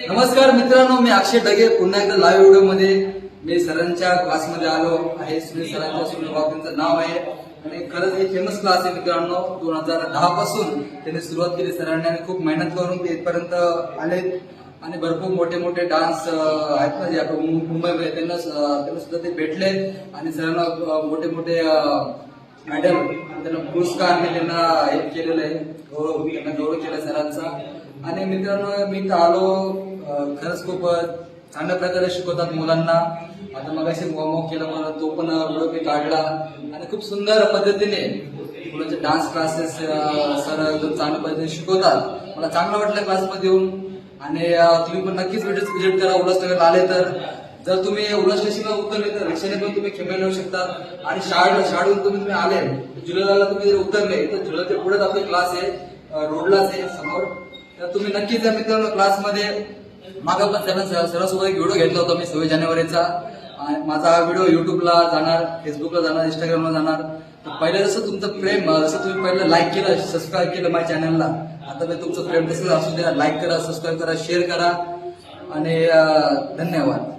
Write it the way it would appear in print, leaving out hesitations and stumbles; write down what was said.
नमस्कार मित्रांनो, मी अक्षय ढगे पुन्हा एकदा लाईव्ह व्हिडिओ मध्ये मी सरांच्या क्लासमध्ये आलो आहे. सुनील सरांच्या सुनील बाबू त्यांचं नाव आहे आणि खरंच हे फेमस क्लास आहे मित्रांनो. 2010 पासून त्यांनी सुरुवात केली सरांनी आणि खूप मेहनत करून ते इथपर्यंत आले आणि भरपूर मोठे मोठे डान्स आहेत ना जे आपण मुंबईमध्ये त्यांना सुद्धा ते भेटले आणि सरांना मोठे मोठे मेडल त्यांना पुरस्कार त्यांना हे केलेलं आहे, त्यांना गौरव केला सरांचा. आणि मित्रांनो मी इथं आलो, खरंच खूप चांगल्या प्रकारे शिकवतात मुलांना. आता मग अशी वॉर्मअप केलं मला, तो पण व्हिडिओ मी काढला आणि खूप सुंदर पद्धतीने मुलांचे डान्स क्लासेस सर एकदम चांगल्या पद्धतीने शिकवतात. मला चांगलं वाटलं क्लासमध्ये येऊन आणि तुम्ही पण नक्कीच व्हिजिट करा. उल्हासनगरला आले तर, जर तुम्ही उल्हास स्टेशनला उतरले तर रिक्षाने पण तुम्ही खेमेला येऊ शकता आणि शाळेतून तुम्ही आले जुलैला तुम्ही जर उतरले तर जुलैच्या पुढेच आपले क्लास आहे, रोडलाच आहे समोर. तर तुम्ही नक्कीच या मित्रांनो क्लासमध्ये. मागा पण सरांसोबत एक व्हिडिओ घेतला होता मी 26 जानेवारीचा. माझा हा व्हिडिओ युट्यूबला जाणार, फेसबुकला जाणार, इंस्टाग्रामला जाणार. तर पहिलं जसं तुमचं प्रेम, जसं तुम्ही पहिलं लाईक केलं, सबस्क्राईब केलं माझ्या चॅनलला, आता मी तुमचं प्रेम तसंच असू द्या. लाईक करा, सबस्क्राईब करा, शेअर करा आणि धन्यवाद.